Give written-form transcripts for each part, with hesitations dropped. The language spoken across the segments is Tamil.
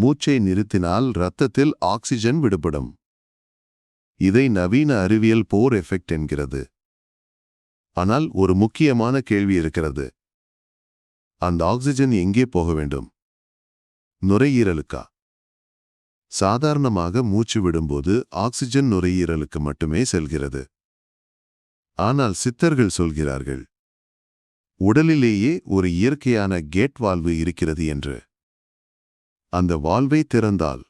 மூச்சை நிறுத்தினால் இரத்தத்தில் ஆக்சிஜன் விடுபடும். இதை நவீன அறிவியல் போர் எஃபெக்ட் என்கிறது. ஆனால் ஒரு முக்கியமான கேள்வி இருக்கிறது. அந்த ஆக்சிஜன் எங்கே போக வேண்டும்? நுரையீரலுக்கா? சாதாரணமாக மூச்சு விடும்போது ஆக்சிஜன் நுரையீரலுக்கு மட்டுமே செல்கிறது. ஆனால் சித்தர்கள் சொல்கிறார்கள், உடலிலேயே ஒரு இயற்கையான கேட் வால்வு இருக்கிறது என்று. அந்த வால்வை திறந்தால்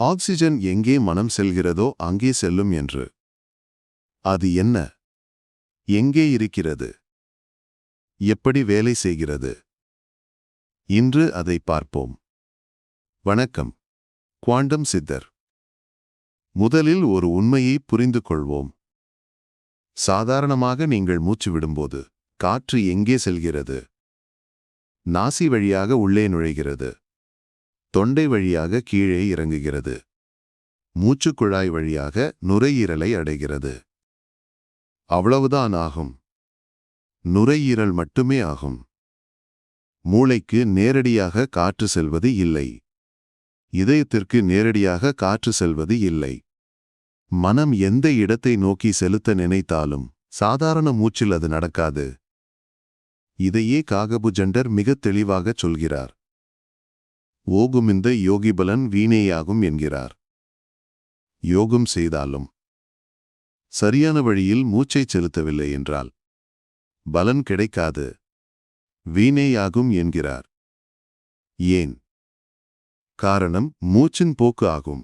ஆக்சிஜன் எங்கே மனம் செல்கிறதோ அங்கே செல்லும் என்று. அது என்ன? எங்கே இருக்கிறது? எப்படி வேலை செய்கிறது? இன்று அதை பார்ப்போம். வணக்கம், குவாண்டம் சித்தர். முதலில் ஒரு உண்மையை புரிந்து கொள்வோம். சாதாரணமாக நீங்கள் மூச்சு விடும்போது காற்று எங்கே செல்கிறது? நாசி வழியாக உள்ளே நுழைகிறது. தொண்டை வழியாக கீழே இறங்குகிறது. மூச்சுக்குழாய் வழியாக நுரையீரலை அடைகிறது. அவ்வளவுதான் ஆகும். நுரையீரல் மட்டுமே ஆகும். மூளைக்கு நேரடியாக காற்று செல்வது இல்லை. இதயத்திற்கு நேரடியாக காற்று செல்வது இல்லை. மனம் எந்த இடத்தை நோக்கி செலுத்த நினைத்தாலும் சாதாரண மூச்சில் அது நடக்காது. இதையே காகபுஜண்டர் மிக தெளிவாகச் சொல்கிறார். ஓகுமிந்த யோகிபலன் வீணேயாகும் என்கிறார். யோகம் செய்தாலும் சரியான வழியில் மூச்சை செலுத்தவில்லை என்றால் பலன் கிடைக்காது, வீணேயாகும் என்கிறார். ஏன்? காரணம் மூச்சின் போக்கு ஆகும்.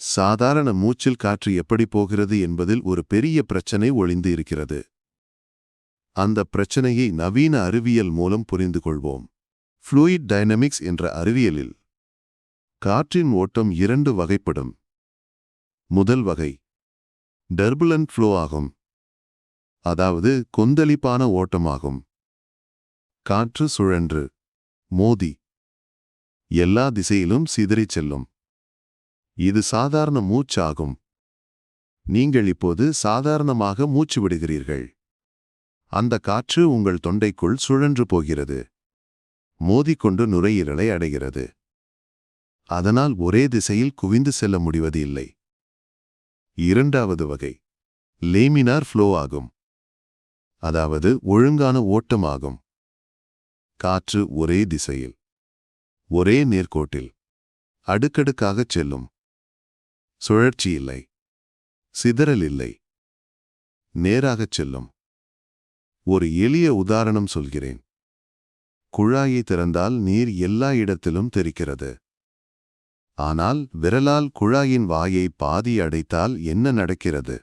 சாதாரண மூச்சில் காற்று எப்படி போகிறது என்பதில் ஒரு பெரிய பிரச்சனை ஒளிந்து இருக்கிறது. அந்த பிரச்சனையை நவீன அறிவியல் மூலம் புரிந்து கொள்வோம். ஃப்ளூயிட் டைனமிக்ஸ் என்ற அறிவியலில் காற்றின் ஓட்டம் 2 வகைப்படும். முதல் வகை டர்புலன்ட் ஃப்ளோ ஆகும். அதாவது கொந்தளிப்பான ஓட்டமாகும். காற்று சுழன்று மோதி எல்லா திசையிலும் சிதறிச் செல்லும். இது சாதாரண மூச்சாகும். நீங்கள் இப்போது சாதாரணமாக மூச்சு விடுகிறீர்கள். அந்த காற்று உங்கள் தொண்டைக்குள் சுழன்று போகிறது. மோதிக்கொண்டு நுரையீரலை அடைகிறது. அதனால் ஒரே திசையில் குவிந்து செல்ல முடிவது இல்லை. இரண்டாவது வகை லேமினார் ஃப்ளோ ஆகும். அதாவது ஒழுங்கான ஓட்டமாகும். காற்று ஒரே திசையில், ஒரே நேர்கோட்டில் அடுக்கடுக்காகச் செல்லும். சுழற்சி இல்லை, சிதறல் இல்லை, நேராகச் செல்லும். ஒரு எளிய உதாரணம் சொல்கிறேன். குழாயை திறந்தால் நீர் எல்லா இடத்திலும் தெரிக்கிறது. ஆனால் விரலால் குழாயின் வாயை பாதி அடைத்தால் என்ன நடக்கிறது?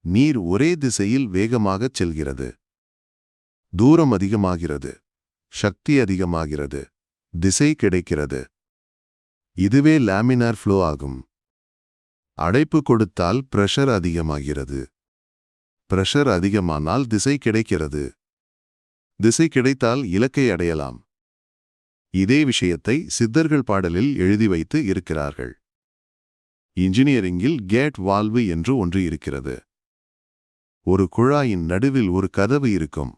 நீர் ஒரே திசையில் வேகமாகச் செல்கிறது. தூரம் அதிகமாகிறது, சக்தி அதிகமாகிறது, திசை கிடைக்கிறது. இதுவே லேமினார் ஃப்ளோ ஆகும். அடைப்பு கொடுத்தால் பிரஷர் அதிகமாகிறது. பிரஷர் அதிகமானால் திசை கிடைக்கிறது. திசை கிடைத்தால் இலக்கை அடையலாம். இதே விஷயத்தை சித்தர்கள் பாடலில் எழுதி வைத்து இருக்கிறார்கள். இன்ஜினியரிங்கில் கேட் வால்வு என்று ஒன்று இருக்கிறது. ஒரு குழாயின் நடுவில் ஒரு கதவு இருக்கும்.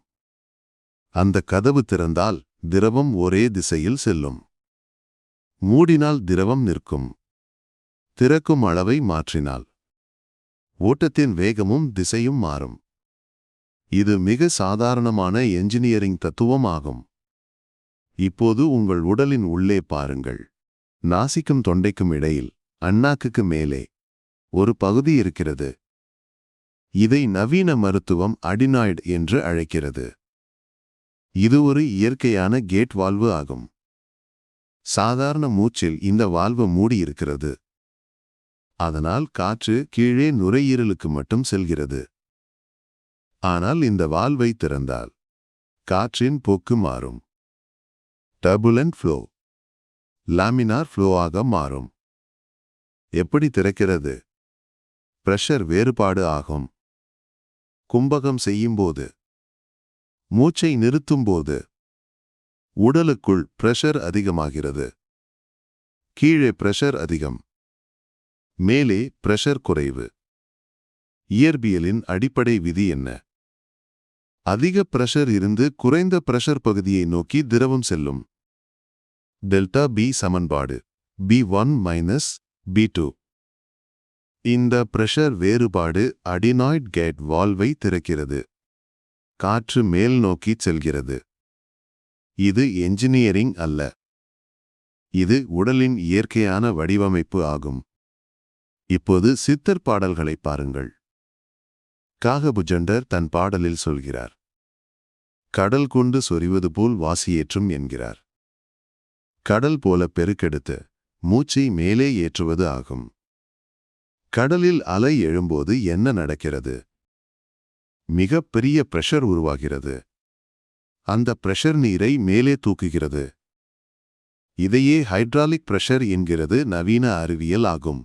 அந்த கதவு திறந்தால் திரவம் ஒரே திசையில் செல்லும். மூடினால் திரவம் நிற்கும். திறக்கும் அளவை மாற்றினால் ஓட்டத்தின் வேகமும் திசையும் மாறும். இது மிக சாதாரணமான என்ஜினியரிங் தத்துவம் ஆகும். இப்போது உங்கள் உடலின் உள்ளே பாருங்கள். நாசிக்கும் தொண்டைக்கும் இடையில், அண்ணாக்குக்கு மேலே ஒரு பகுதி இருக்கிறது. இதை நவீன மருத்துவம் அடினாய்டு என்று அழைக்கிறது. இது ஒரு இயற்கையான கேட் வால்வு ஆகும். சாதாரண மூச்சில் இந்த வால்வு மூடியிருக்கிறது. அதனால் காற்று கீழே நுரையீரலுக்கு மட்டும் செல்கிறது. ஆனால் இந்த வால்வை திறந்தால் காற்றின் போக்கு மாறும். டர்புலன்ட் ஃப்ளோ லேமினார் ஃப்ளோ ஆக மாறும். எப்படி திறக்கிறது? பிரஷர் வேறுபாடு ஆகும். கும்பகம் செய்யும்போது, மூச்சை நிறுத்தும்போது உடலுக்குள் பிரஷர் அதிகமாகிறது. கீழே பிரஷர் அதிகம், மேலே பிரஷர் குறைவு. இயற்பியலின் அடிப்படை விதி என்ன? அதிக பிரஷர் இருந்து குறைந்த பிரஷர் பகுதியை நோக்கி திரவம் செல்லும். டெல்டா பி சமன்பாடு B1 மைனஸ் B2. இந்த பிரஷர் வேறுபாடு அடினாய்ட் கேட் வால்வை திறக்கிறது. காற்று மேல் நோக்கி செல்கிறது. இது என்ஜினியரிங் அல்ல. இது உடலின் இயற்கையான வடிவமைப்பு ஆகும். இப்போது சித்தர் பாடல்களை பாருங்கள். காகபுஜண்டர் தன் பாடலில் சொல்கிறார், கடல் கொண்டு சொரிவது போல் வாசியேற்றும் என்கிறார். கடல் போல பெருக்கெடுத்து மூச்சை மேலே ஏற்றுவது ஆகும். கடலில் அலை எழும்போது என்ன நடக்கிறது? மிக பெரிய பிரஷர் உருவாகிறது. அந்த பிரஷர் நீரை மேலே தூக்குகிறது. இதையே ஹைட்ராலிக் பிரஷர் என்கிறது நவீன அறிவியல் ஆகும்.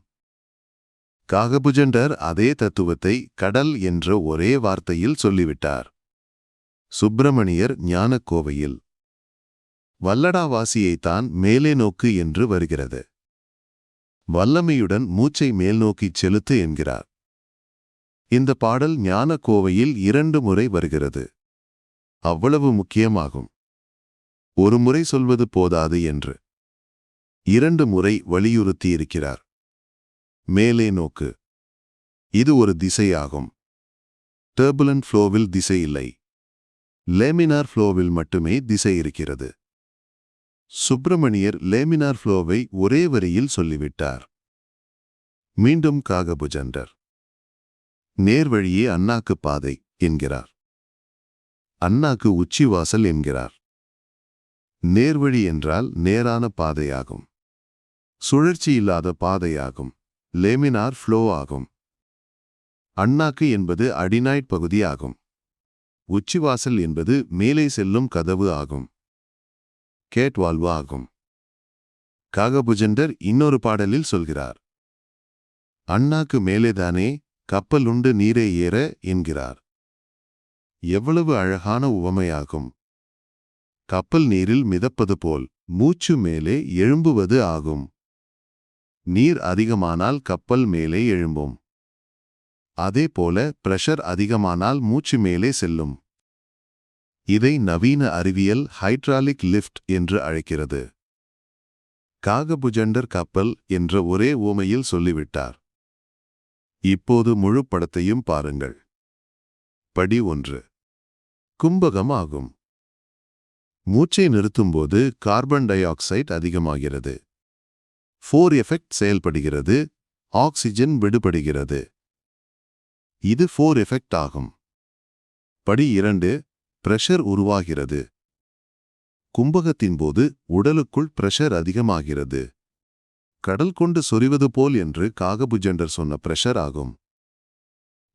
காகபுஜண்டர் அதே தத்துவத்தை கடல் என்ற ஒரே வார்த்தையில் சொல்லிவிட்டார். சுப்பிரமணியர் ஞானக்கோவையில் வல்லடாவாசியைத்தான் மேலே நோக்கு என்று வருகிறது. வல்லமையுடன் மூச்சை மேல்நோக்கிச் செலுத்து என்கிறார். இந்த பாடல் ஞானக்கோவையில் 2 முறை வருகிறது. அவ்வளவு முக்கியமாகும். ஒரு முறை சொல்வது போதாது என்று 2 முறை வலியுறுத்தியிருக்கிறார். மேலே நோக்கு. இது ஒரு திசையாகும். டர்புலன்ட் ஃப்ளோவில் திசை இல்லை. லேமினார் ஃப்ளோவில் மட்டுமே திசை இருக்கிறது. சுப்பிரமணியர் லேமினார் ஃப்ளோவை ஒரே வரியில் சொல்லிவிட்டார். மீண்டும் காகபுஜண்டர் நேர்வழியே அண்ணாக்கு பாதை என்கிறார். அண்ணாக்கு உச்சிவாசல் என்கிறார். நேர்வழி என்றால் நேரான பாதையாகும். சுழற்சி இல்லாத பாதையாகும். லேமினார் ஃப்ளோ ஆகும். அண்ணாக்கு என்பது அடினாய்ட் பகுதி ஆகும். உச்சிவாசல் என்பது மேலே செல்லும் கதவு ஆகும். கேட் வால்வு ஆகும். காகபுஜண்டர் இன்னொரு பாடலில் சொல்கிறார், அண்ணாக்கு மேலேதானே கப்பல் உண்டு நீரே ஏற என்கிறார். எவ்வளவு அழகான உவமையாகும். கப்பல் நீரில் மிதப்பது போல் மூச்சு மேலே எழும்புவது ஆகும். நீர் அதிகமானால் கப்பல் மேலே எழும்பும். அதேபோல பிரஷர் அதிகமானால் மூச்சு மேலே செல்லும். இதை நவீன அறிவியல் ஹைட்ராலிக் லிஃப்ட் என்று அழைக்கிறது. காகபுஜண்டர் கப்பல் என்ற ஒரே உவமையில் சொல்லிவிட்டார். இப்போது முழு படத்தையும் பாருங்கள். படி 1 கும்பகம் ஆகும். மூச்சை நிறுத்தும்போது கார்பன் டை ஆக்சைடு அதிகமாகிறது. 4 எஃபெக்ட் செயல்படுகிறது. ஆக்சிஜன் விடுபடுகிறது. இது 4 எஃபெக்ட் ஆகும். படி 2 பிரஷர் உருவாகிறது. கும்பகத்தின் போது உடலுக்குள் பிரஷர் அதிகமாகிறது. கடல் கொண்டு சொரிவது போல் என்று காகபுஜண்டர் சொன்ன பிரஷர் ஆகும்.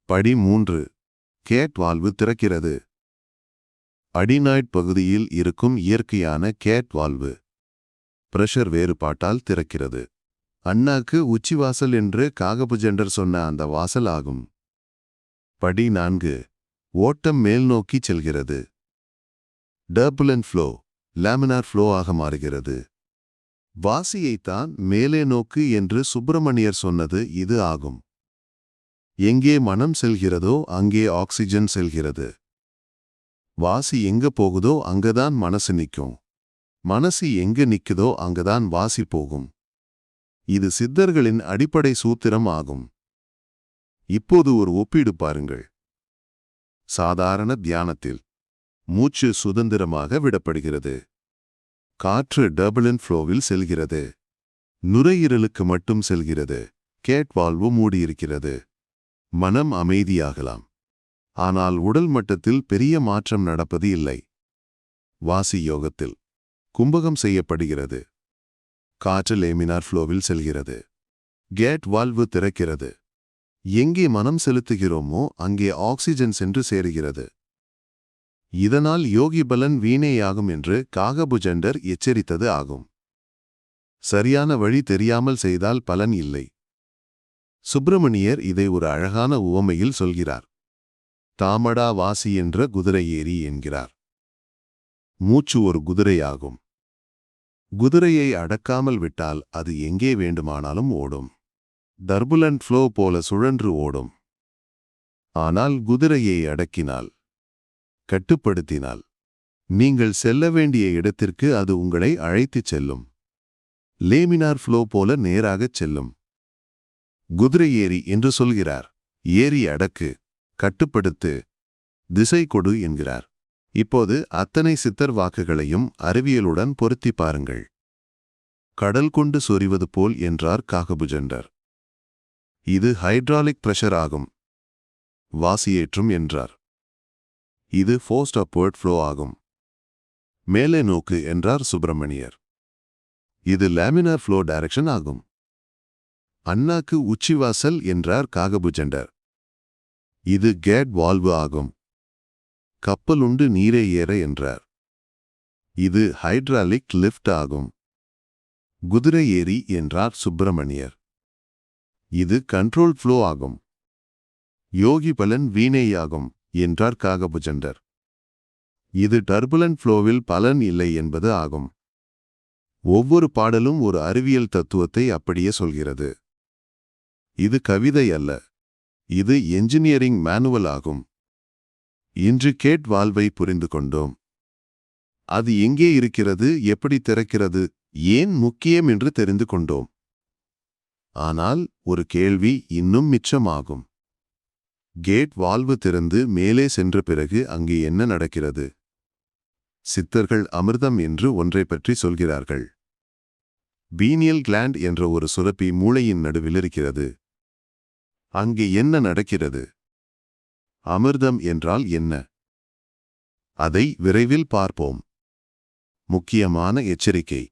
படி 3 கேட் வால்வு திறக்கிறது. அடினாய்ட் பகுதியில் இருக்கும் இயற்கையான கேட் வால்வு பிரஷர் வேறுபாட்டால் திறக்கிறது. அண்ணாக்கு உச்சிவாசல் என்று காகபுஜண்டர் சொன்ன அந்த வாசல் ஆகும். படி 4 ஓட்டம் மேல் நோக்கி செல்கிறது. டர்புலன்ட் ஃப்ளோ லேமினார் ஃப்ளோ ஆக மாறுகிறது. வாசியைத்தான் மேலே நோக்கு என்று சுப்பிரமணியர் சொன்னது இது ஆகும். எங்கே மனம் செல்கிறதோ அங்கே ஆக்சிஜன் செல்கிறது. வாசி எங்க போகுதோ அங்கதான் மனசு நிற்கும். மனசு எங்க நிக்குதோ அங்கதான் வாசி போகும். இது சித்தர்களின் அடிப்படை சூத்திரம் ஆகும். இப்போது ஒரு ஒப்பீடு பாருங்கள். சாதாரண தியானத்தில் மூச்சு சுதந்திரமாக விடப்படுகிறது. காற்று டர்புலன்ட் ஃப்ளோவில் செல்கிறது. நுரையீரலுக்கு மட்டும் செல்கிறது. கேட் வால்வு மூடியிருக்கிறது. மனம் அமைதியாகலாம். ஆனால் உடல் மட்டத்தில் பெரிய மாற்றம் நடப்பது இல்லை. வாசி யோகத்தில் கும்பகம் செய்யப்படுகிறது. காற்று லேமினார் ஃப்ளோவில் செல்கிறது. கேட் வால்வு திறக்கிறது. எங்கே மனம் செலுத்துகிறோமோ அங்கே ஆக்சிஜன் சென்று சேருகிறது. இதனால் யோகி பலன் வீணேயாகும் என்று காகபுஜண்டர் எச்சரித்தது ஆகும். சரியான வழி தெரியாமல் செய்தால் பலன் இல்லை. சுப்பிரமணியர் இதை ஒரு அழகான உவமையில் சொல்கிறார். தாமடா வாசி என்ற குதிரை ஏறி என்கிறார். மூச்சு ஒரு குதிரையாகும். குதிரையை அடக்காமல் விட்டால் அது எங்கே வேண்டுமானாலும் ஓடும். டர்புலன்ட் ஃப்ளோ போல சுழன்று ஓடும். ஆனால் குதிரையை அடக்கினால், கட்டுப்படுத்தினால் நீங்கள் செல்ல வேண்டிய இடத்திற்கு அது உங்களை அழைத்துச் செல்லும். லேமினார் ஃப்ளோ போல நேராகச் செல்லும். குதிரை ஏரி என்று சொல்கிறார். ஏரி அடக்கு, கட்டுப்படுத்து, திசை கொடு என்கிறார். இப்போது அத்தனை சித்தர் வாக்குகளையும் அறிவியலுடன் பொருத்தி பாருங்கள். கடல் கொண்டு சொரிவது போல் என்றார் காகபுஜண்டர். இது ஹைட்ராலிக் பிரஷர் ஆகும். வாசியேற்றும் என்றார். இது ஃபோர்ஸ்ட் அப்வர்ட் ஃப்ளோ ஆகும். மேலே நோக்கு என்றார் சுப்பிரமணியர். இது லேமினார் ஃப்ளோ டைரக்ஷன் ஆகும். அண்ணாக்கு உச்சிவாசல் என்றார் காகபுஜண்டர். இது கேட் வால்வு ஆகும். கப்பல் உண்டு நீரே ஏற என்றார். இது ஹைட்ராலிக் லிஃப்ட் ஆகும். குதிரை ஏரி என்றார் சுப்பிரமணியர். இது கண்ட்ரோல் ஃப்ளோ ஆகும். யோகி பலன் வீணேயாகும் என்றார் காகபுஜண்டர். இது டர்புலன்ட் ஃப்ளோவில் பலன் இல்லை என்பது ஆகும். ஒவ்வொரு பாடலும் ஒரு அறிவியல் தத்துவத்தை அப்படியே சொல்கிறது. இது கவிதை அல்ல. இது என்ஜினியரிங் மேனுவல் ஆகும். இன்று கேட் வால்வை புரிந்து கொண்டோம். அது எங்கே இருக்கிறது, எப்படி திறக்கிறது, ஏன் முக்கியம் என்று தெரிந்து கொண்டோம். ஆனால் ஒரு கேள்வி இன்னும் மிச்சமாகும். கேட் வால்வு திறந்து மேலே சென்ற பிறகு அங்கே என்ன நடக்கிறது? சித்தர்கள் அமிர்தம் என்று ஒன்றை பற்றி சொல்கிறார்கள். பீனியல் கிளாண்ட் என்ற ஒரு சுரப்பி மூளையின் நடுவில் இருக்கிறது. அங்கே என்ன நடக்கிறது? அமிர்தம் என்றால் என்ன? அதை விரைவில் பார்ப்போம். முக்கியமான எச்சரிக்கை.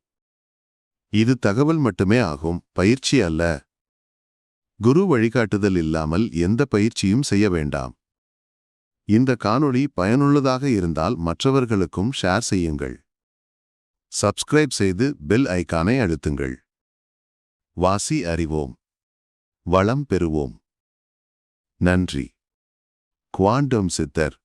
இது தகவல் மட்டுமே ஆகும், பயிற்சி அல்ல. குரு வழிகாட்டுதல் இல்லாமல் எந்த பயிற்சியும் செய்ய வேண்டாம். இந்த காணொளி பயனுள்ளதாக இருந்தால் மற்றவர்களுக்கும் ஷேர் செய்யுங்கள். சப்ஸ்கிரைப் செய்து பெல் ஐகானை அழுத்துங்கள். வாசி அறிவோம், வளம் பெறுவோம். நன்றி. குவாண்டம் சித்தர்.